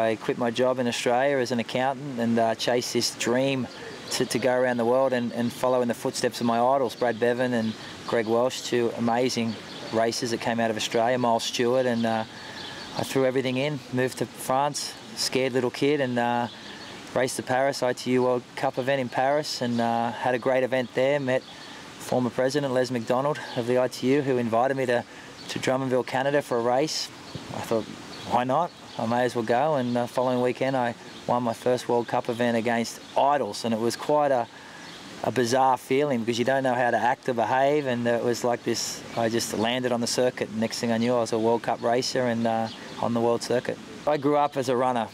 I quit my job in Australia as an accountant and chased this dream to go around the world and follow in the footsteps of my idols, Brad Bevan and Greg Welsh, two amazing racers that came out of Australia, Miles Stewart, and I threw everything in, moved to France, scared little kid, and raced the Paris ITU World Cup event in Paris, and had a great event there. Met former president Les McDonald of the ITU, who invited me to Drummondville, Canada for a race. I thought, why not? I may as well go, and the following weekend I won my first World Cup event against idols, and it was quite a bizarre feeling because you don't know how to act or behave, and it was like this. I just landed on the circuit. Next thing I knew, I was a World Cup racer and on the world circuit. I grew up as a runner,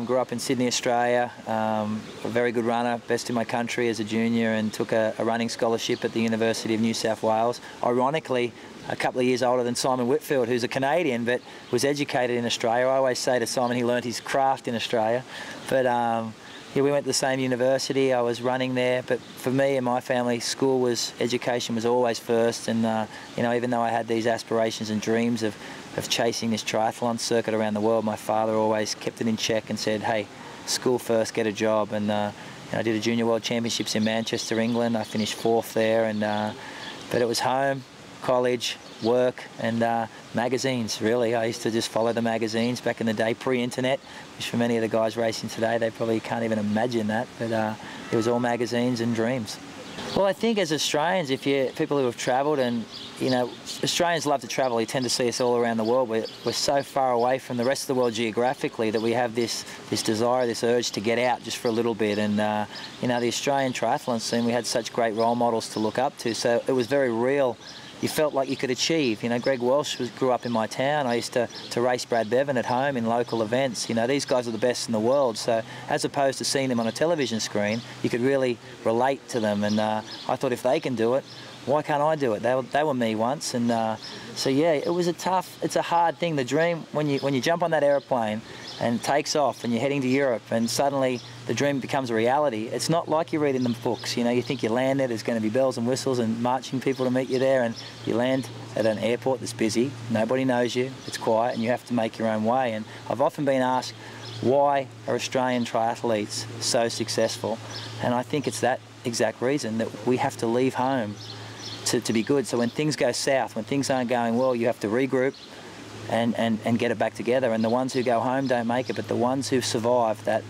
grew up in Sydney, Australia, a very good runner, best in my country as a junior, and took a running scholarship at the University of New South Wales. Ironically, a couple of years older than Simon Whitfield, who's a Canadian but was educated in Australia. I always say to Simon he learnt his craft in Australia. But yeah, we went to the same university, I was running there, but for me and my family, education was always first, and you know, even though I had these aspirations and dreams of chasing this triathlon circuit around the world, my father always kept it in check and said, hey, school first, get a job. And I did a Junior World Championships in Manchester, England. I finished 4th there, and but it was home, college, work, and magazines, really. I used to just follow the magazines back in the day, pre-internet, which for many of the guys racing today, they probably can't even imagine that, but it was all magazines and dreams. Well, I think as Australians, people who have travelled, and you know, Australians love to travel. You tend to see us all around the world. We're so far away from the rest of the world geographically that we have this desire, this urge to get out just for a little bit. And you know, the Australian triathlon scene, we had such great role models to look up to. So it was very real. You felt like you could achieve. You know, Greg Welsh grew up in my town. I used to race Brad Bevan at home in local events. You know, these guys are the best in the world. So as opposed to seeing them on a television screen, you could really relate to them. And I thought, if they can do it, why can't I do it? They were me once. And so yeah, it's a hard thing. The dream, when you jump on that airplane and it takes off and you're heading to Europe and suddenly the dream becomes a reality, it's not like you read in the books. You know, you think you land there, there's going to be bells and whistles and marching people to meet you there, and you land at an airport that's busy, nobody knows you, it's quiet, and you have to make your own way. And I've often been asked, why are Australian triathletes so successful? And I think it's that exact reason, that we have to leave home to be good. So when things go south, when things aren't going well, you have to regroup and get it back together. And the ones who go home don't make it, but the ones who survive that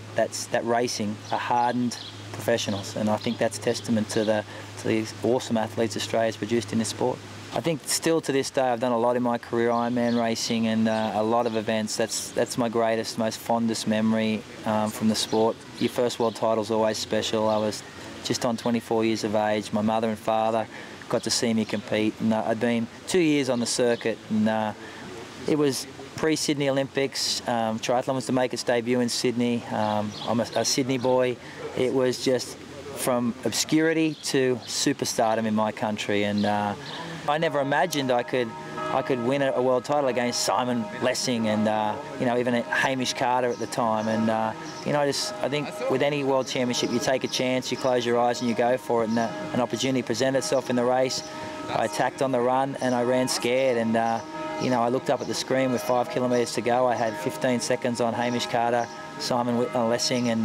racing are hardened professionals. And I think that's testament to these awesome athletes Australia's produced in this sport. I think still to this day, I've done a lot in my career, Ironman racing, and a lot of events. That's my greatest, most fondest memory from the sport. Your first world title's always special. I was just on 24 years of age. My mother and father got to see me compete, and I'd been 2 years on the circuit, and it was pre-Sydney Olympics. Triathlon was to make its debut in Sydney. I'm a Sydney boy. It was just from obscurity to superstardom in my country, and I never imagined I could win a world title against Simon Lessing and you know, even Hamish Carter at the time. And you know, I think with any world championship, you take a chance, you close your eyes and you go for it. And an opportunity presented itself in the race. I attacked on the run and I ran scared. And you know, I looked up at the screen with 5 kilometres to go. I had 15 seconds on Hamish Carter, Simon Lessing, and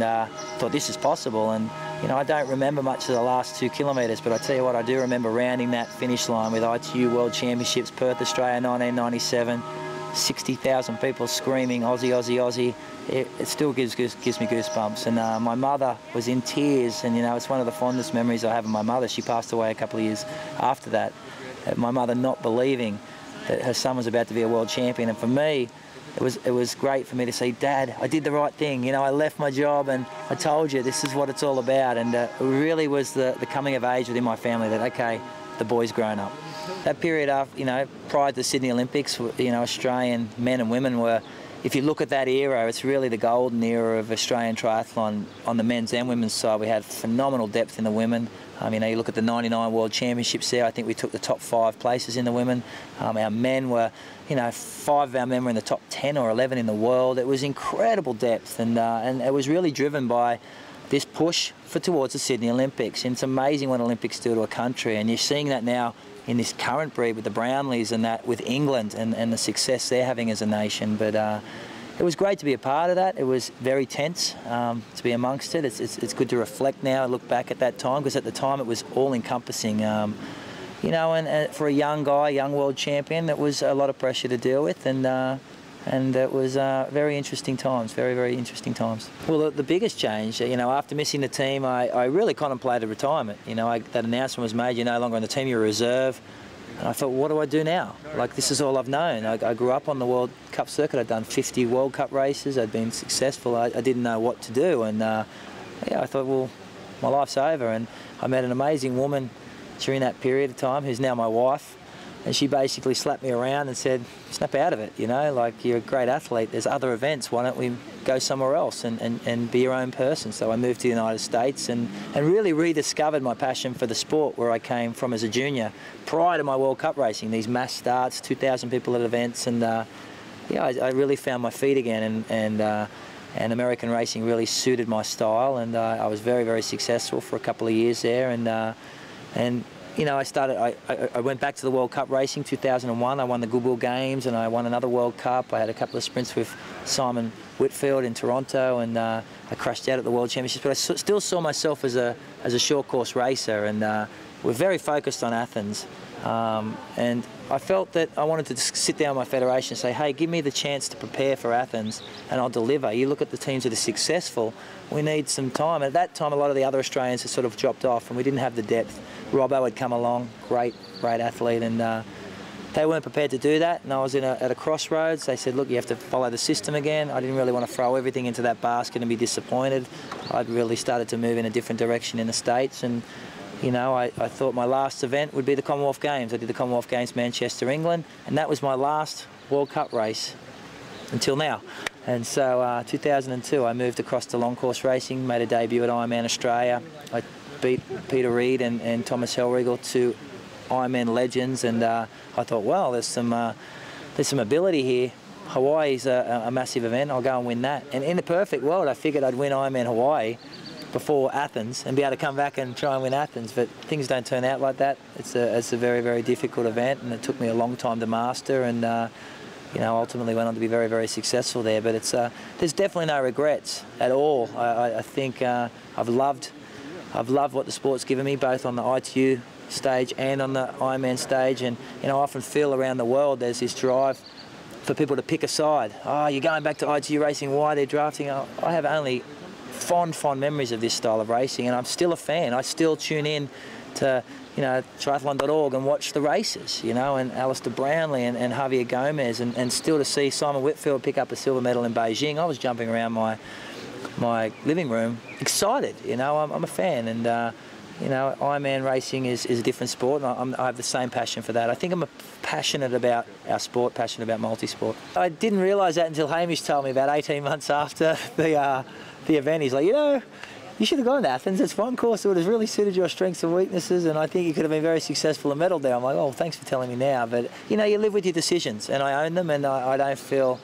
thought this is possible. And you know, I don't remember much of the last 2 kilometres, but I tell you what, I do remember rounding that finish line with ITU World Championships, Perth, Australia, 1997, 60,000 people screaming, Aussie, Aussie, Aussie. It still gives me goosebumps. And my mother was in tears, and you know, it's one of the fondest memories I have of my mother. She passed away a couple of years after that. My mother not believing that her son was about to be a world champion. And for me, it was great for me to say, Dad, I did the right thing. You know, I left my job and I told you this is what it's all about. And it really was the coming of age within my family that, okay, the boy's grown up. That period after, you know, prior to the Sydney Olympics, you know, Australian men and women were, if you look at that era, it's really the golden era of Australian triathlon on the men's and women's side. We had phenomenal depth in the women. You know, you look at the 99 World Championships there, I think we took the top 5 places in the women. Our men were, you know, 5 of our men were in the top 10 or 11 in the world. It was incredible depth, and it was really driven by this push towards the Sydney Olympics. And it's amazing what Olympics do to a country, and you're seeing that now in this current breed with the Brownleys and that with England and the success they're having as a nation. But it was great to be a part of that. It was very tense to be amongst it. It's good to reflect now and look back at that time, because at the time it was all-encompassing. You know, and for a young guy, young world champion, it was a lot of pressure to deal with, and it was very interesting times, very, very interesting times. Well, the biggest change, you know, after missing the team, I really contemplated retirement. You know, that announcement was made, you're no longer on the team, you're a reserve. And I thought, what do I do now? Like, this is all I've known. I grew up on the World Cup circuit. I'd done 50 World Cup races. I'd been successful. I didn't know what to do. And yeah, I thought, well, my life's over. And I met an amazing woman during that period of time, who's now my wife. And she basically slapped me around and said, snap out of it, you know, like, you're a great athlete. There's other events. Why don't we go somewhere else and be your own person? So I moved to the United States and really rediscovered my passion for the sport, where I came from as a junior prior to my World Cup racing, these mass starts, 2,000 people at events. And yeah, I really found my feet again, and American racing really suited my style. And I was very, very successful for a couple of years there. And you know, I went back to the World Cup racing 2001. I won the Kitzbühel Games, and I won another World Cup. I had a couple of sprints with Simon Whitfield in Toronto, and I crashed out at the World Championships. But I still saw myself as a short course racer, and we're very focused on Athens. And I felt that I wanted to sit down with my federation and say, hey, give me the chance to prepare for Athens and I'll deliver. You look at the teams that are successful, we need some time. And at that time, a lot of the other Australians had sort of dropped off and we didn't have the depth. Robbo had come along, great athlete, and they weren't prepared to do that. And I was at a crossroads. They said, look, you have to follow the system again. I didn't really want to throw everything into that basket and be disappointed. I'd really started to move in a different direction in the States. And you know, I thought my last event would be the Commonwealth Games. I did the Commonwealth Games Manchester, England, and that was my last World Cup race until now. And so 2002, I moved across to long course racing, made a debut at Ironman Australia. I beat Peter Reid and Thomas Hellriegel, two Ironman legends, and I thought, well, there's some ability here. Hawaii's a massive event. I'll go and win that. And in the perfect world, I figured I'd win Ironman Hawaii before Athens and be able to come back and try and win Athens, but things don't turn out like that. It's a very, very difficult event, and it took me a long time to master, and you know, ultimately went on to be very, very successful there. But it's there's definitely no regrets at all. I think I've loved what the sport's given me, both on the ITU stage and on the Ironman stage. And you know, I often feel around the world there's this drive for people to pick a side. Oh, you're going back to ITU racing, why they're drafting? I have only fond memories of this style of racing, and I'm still a fan. I still tune in to, you know, triathlon.org and watch the races, you know, and Alistair Brownlee and Javier Gomez, and still to see Simon Whitfield pick up a silver medal in Beijing. I was jumping around my living room excited, you know. I'm a fan, and you know, Ironman racing is a different sport, and I have the same passion for that. I think I'm passionate about our sport, passionate about multi-sport. I didn't realise that until Hamish told me about 18 months after the event. He's like, you know, you should have gone to Athens. It's one course that would have really suited your strengths and weaknesses, and I think you could have been very successful and medalled there. I'm like, oh, thanks for telling me now. But, you know, you live with your decisions, and I own them, and I don't feel,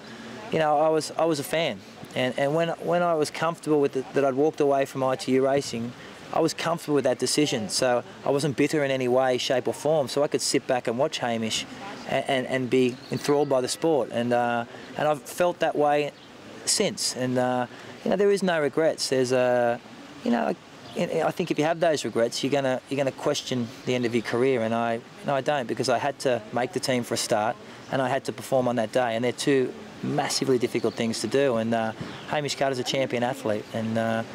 you know, I was a fan. And when I was comfortable with that I'd walked away from ITU racing, I was comfortable with that decision. So I wasn't bitter in any way, shape or form. So I could sit back and watch Hamish and be enthralled by the sport. And I've felt that way since. And you know, there is no regrets. There's you know, I think if you have those regrets, you're gonna question the end of your career. And I don't, because I had to make the team for a start, and I had to perform on that day. And they're two massively difficult things to do. And Hamish Carter's a champion athlete, and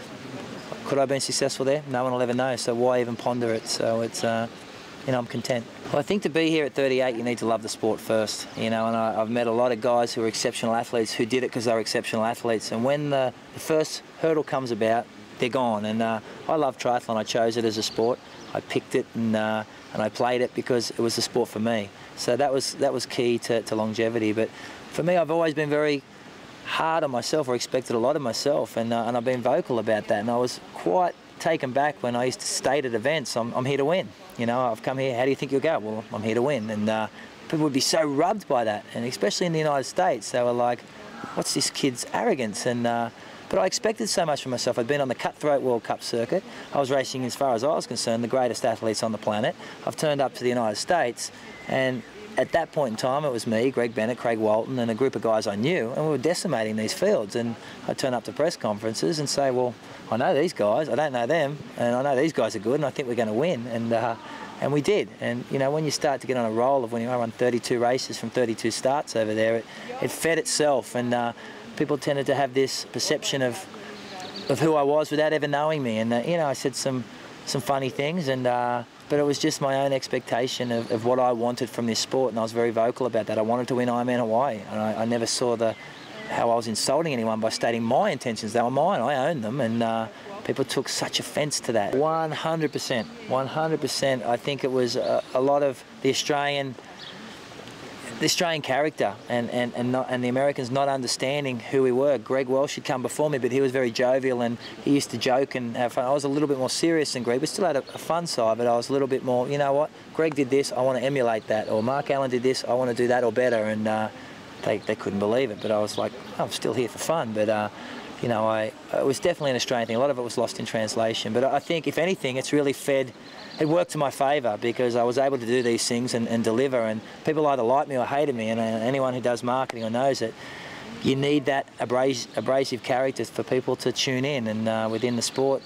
could I have been successful there? No one will ever know. So why even ponder it? So it's you know, I'm content. Well, I think to be here at 38, you need to love the sport first, you know, and I've met a lot of guys who are exceptional athletes who did it because they were exceptional athletes, and when the first hurdle comes about, they're gone. And I love triathlon. I chose it as a sport. I picked it, and I played it because it was a sport for me. So that was key to longevity. But for me, I've always been very hard on myself, or expected a lot of myself, and I've been vocal about that. And I was quite taken back when I used to state at events, I'm here to win. You know, I've come here, how do you think you'll go? Well, I'm here to win. And people would be so rubbed by that, and especially in the United States, they were like, what's this kid's arrogance? And but I expected so much from myself. I'd been on the cutthroat World Cup circuit. I was racing, as far as I was concerned, the greatest athletes on the planet. I've turned up to the United States, and at that point in time, it was me, Greg Bennett, Craig Walton, and a group of guys I knew, and we were decimating these fields. And I'd turn up to press conferences and say, well, I know these guys, I don't know them, and I know these guys are good, and I think we're going to win. And we did. And, you know, when you start to get on a roll of when I run 32 races from 32 starts over there, it fed itself, and people tended to have this perception of who I was without ever knowing me. And, you know, I said some funny things, and but it was just my own expectation of what I wanted from this sport, and I was very vocal about that. I wanted to win Ironman Hawaii, and I never saw how I was insulting anyone by stating my intentions. They were mine, I owned them, and people took such offence to that. 100%, 100%. I think it was a lot of the Australian character and the Americans not understanding who we were. Greg Welsh had come before me, but he was very jovial and he used to joke and have fun. I was a little bit more serious than Greg, but still had a fun side, but I was a little bit more, you know what, Greg did this, I want to emulate that, or Mark Allen did this, I want to do that or better, and they couldn't believe it, but I was like, I'm still here for fun, but you know, it was definitely an Australian thing. A lot of it was lost in translation, but I think, if anything, it's really it worked to my favour, because I was able to do these things and deliver, and people either liked me or hated me, and anyone who does marketing or knows it, you need that abrasive character for people to tune in, and within the sport,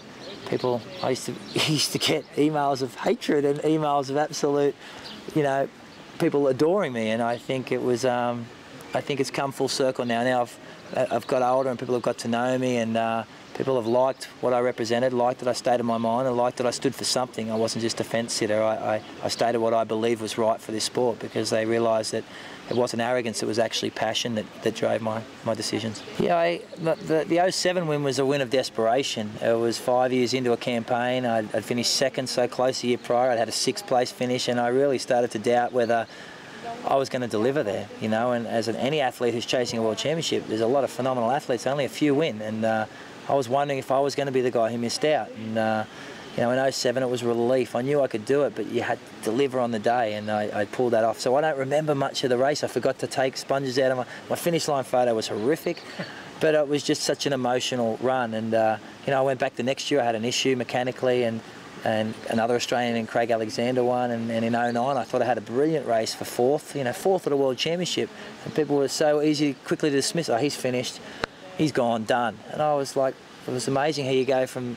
I used to get emails of hatred and emails of absolute, you know, people adoring me, and I think it was, I think it's come full circle now. Now I've got older and people have got to know me, and people have liked what I represented, liked that I stated my mind, and liked that I stood for something. I wasn't just a fence sitter. I stated what I believed was right for this sport, because they realised that it wasn't arrogance, it was actually passion that drove my decisions. Yeah, the 07 win was a win of desperation. It was 5 years into a campaign. I'd finished second so close the year prior. I'd had a 6th place finish, and I really started to doubt whether I was going to deliver there, you know. And as any athlete who's chasing a world championship, there's a lot of phenomenal athletes, only a few win, and I was wondering if I was going to be the guy who missed out. And you know, in 07 it was a relief. I knew I could do it, but you had to deliver on the day, and I pulled that off. So I don't remember much of the race. I forgot to take sponges out of my finish line photo. Was horrific, but it was just such an emotional run. And you know, I went back the next year. I had an issue mechanically, and another Australian and Craig Alexander won, and in 09 I thought I had a brilliant race for 4th, you know, 4th at a world championship, and people were so easy quickly to dismiss. Oh, he's finished, he's gone, done. And I was like, it was amazing how you go from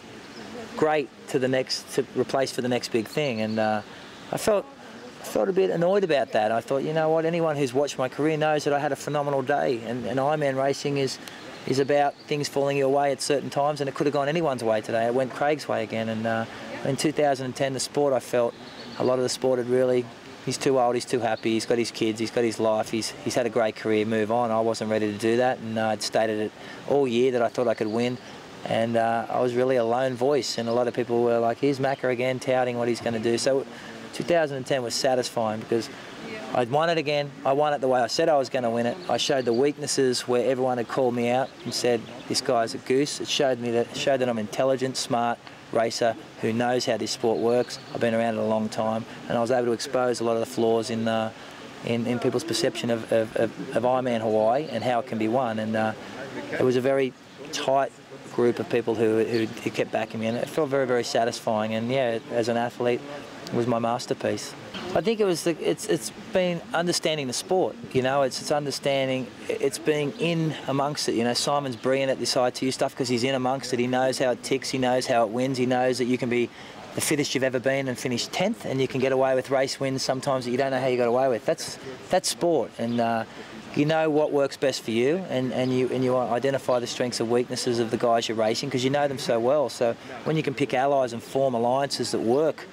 great to the next, to replace for the next big thing. And I felt a bit annoyed about that. I thought, you know what, anyone who's watched my career knows that I had a phenomenal day, and Ironman racing is about things falling your way at certain times, and it could have gone anyone's way today. It went Craig's way again, and in 2010, the sport, I felt a lot of the sport had really, he's too old, he's too happy, he's got his kids, he's got his life, he's had a great career, move on. I wasn't ready to do that, and I'd stated it all year that I thought I could win, and I was really a lone voice, and a lot of people were like, here's Macca again, touting what he's going to do. So 2010 was satisfying, because I'd won it again. I won it the way I said I was going to win it. I showed the weaknesses where everyone had called me out and said, this guy's a goose. It showed that I'm intelligent, smart racer who knows how this sport works. I've been around it a long time, and I was able to expose a lot of the flaws in people's perception of Ironman Hawaii and how it can be won. And it was a very tight group of people who kept backing me, and it felt very, very satisfying. And yeah, as an athlete, it was my masterpiece. I think it was it's been understanding the sport, you know. It's understanding, it's being in amongst it. You know, Simon's brilliant at this ITU stuff because he's in amongst it. He knows how it ticks, he knows how it wins, he knows that you can be the fittest you've ever been and finish 10th, and you can get away with race wins sometimes that you don't know how you got away with. That's sport, and you know what works best for you, and you identify the strengths and weaknesses of the guys you're racing because you know them so well. So when you can pick allies and form alliances that work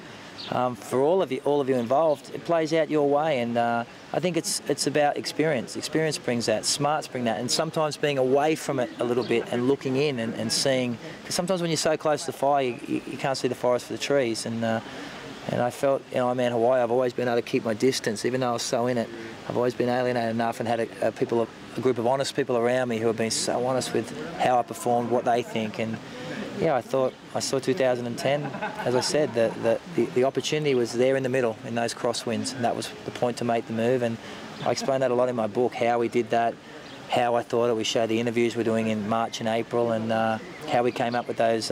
for all of you involved, it plays out your way. And I think it's about experience. Experience brings that, smarts bring that, and sometimes being away from it a little bit and looking in and seeing, because sometimes when you're so close to the fire, you can't see the forest for the trees. And I felt, you know, I'm in Hawaii, I've always been able to keep my distance, even though I was so in it. I've always been alienated enough and had a group of honest people around me who have been so honest with how I performed, what they think. And yeah, I saw 2010, as I said, the opportunity was there in the middle in those crosswinds, and that was the point to make the move. And I explained that a lot in my book, how we did that, how I thought it. We showed the interviews we're doing in March and April, and how we came up with those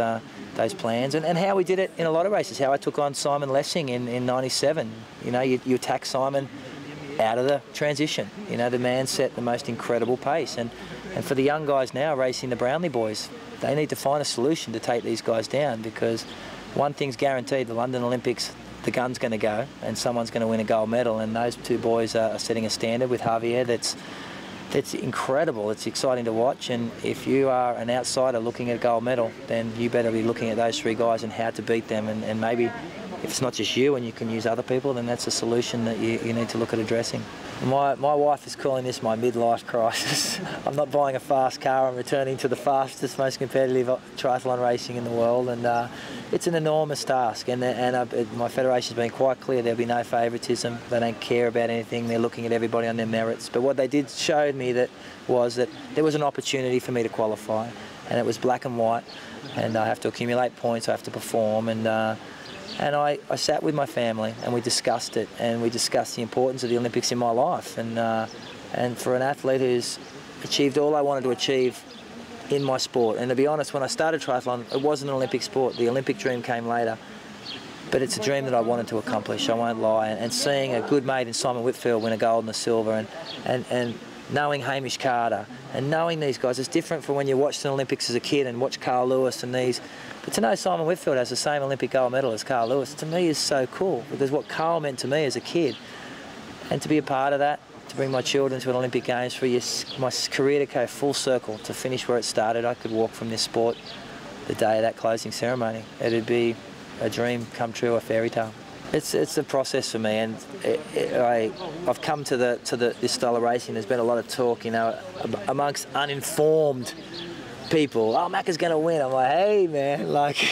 plans, and how we did it in a lot of races, how I took on Simon Lessing in '97. You know, you attack Simon out of the transition. You know, the man set the most incredible pace. And for the young guys now racing the Brownlee boys, they need to find a solution to take these guys down, because one thing's guaranteed, the London Olympics, the gun's going to go and someone's going to win a gold medal, and those two boys are setting a standard with Javier that's incredible. It's exciting to watch, and if you are an outsider looking at a gold medal, then you better be looking at those three guys and how to beat them, and maybe if it's not just you and you can use other people, then that's a solution that you need to look at addressing. My wife is calling this my midlife crisis. I'm not buying a fast car, I'm returning to the fastest, most competitive triathlon racing in the world, and it's an enormous task, and my federation's been quite clear there'll be no favouritism. They don't care about anything, they're looking at everybody on their merits. But what they did show me was that there was an opportunity for me to qualify, and it was black and white, and I have to accumulate points, I have to perform, and I sat with my family and we discussed it, and we discussed the importance of the Olympics in my life, and for an athlete who's achieved all I wanted to achieve in my sport. And to be honest, when I started triathlon, it wasn't an Olympic sport. The Olympic dream came later, but it's a dream that I wanted to accomplish, I won't lie. And seeing a good mate in Simon Whitfield win a gold and a silver, and knowing Hamish Carter, and knowing these guys, it's different from when you watched an Olympics as a kid and watched Carl Lewis and these. But to know Simon Whitfield has the same Olympic gold medal as Carl Lewis, to me is so cool, because what Carl meant to me as a kid, and to be a part of that, to bring my children to an Olympic Games, for my career to go full circle, to finish where it started. I could walk from this sport the day of that closing ceremony. It'd be a dream come true, a fairy tale. It's a process for me, and I've come to this style of racing. There's been a lot of talk, you know, amongst uninformed people. Oh, Macca's going to win. I'm like, hey man, like,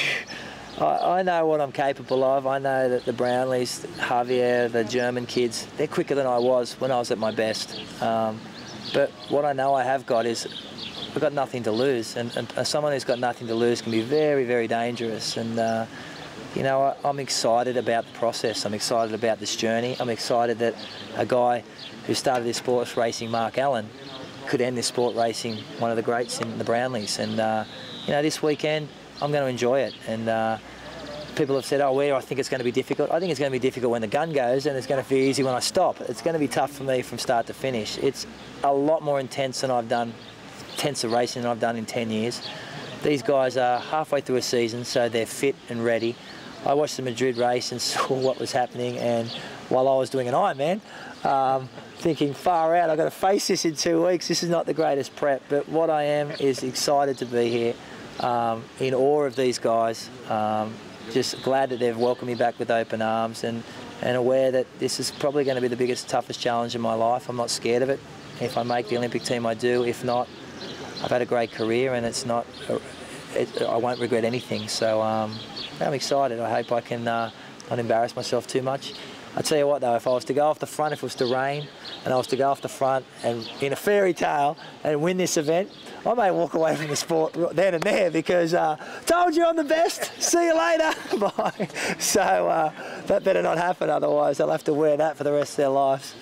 I know what I'm capable of. I know that the Brownlees, Javier, the German kids, they're quicker than I was when I was at my best. But what I know I have got is I've got nothing to lose, and someone who's got nothing to lose can be very, very dangerous. And you know, I'm excited about the process. I'm excited about this journey. I'm excited that a guy who started this sport racing, Mark Allen, could end this sport racing one of the greats in the Brownlees. And you know, this weekend I'm going to enjoy it. And people have said, oh, where I think it's going to be difficult. I think it's going to be difficult when the gun goes, and it's going to be easy when I stop. It's going to be tough for me from start to finish. It's a lot more intense than intensive racing than I've done in 10 years. These guys are halfway through a season, so they're fit and ready. I watched the Madrid race and saw what was happening, and while I was doing an Ironman, thinking, far out, I've got to face this in 2 weeks. This is not the greatest prep, but what I am is excited to be here, in awe of these guys, just glad that they've welcomed me back with open arms, and aware that this is probably going to be the biggest, toughest challenge in my life. I'm not scared of it. If I make the Olympic team, I do. If not, I've had a great career, and I won't regret anything. So I'm excited. I hope I can not embarrass myself too much. I tell you what though, if I was to go off the front, if it was to rain, and I was to go off the front and in a fairy tale and win this event, I may walk away from the sport then and there, because told you I'm the best, see you later, bye. So that better not happen, otherwise they'll have to wear that for the rest of their lives.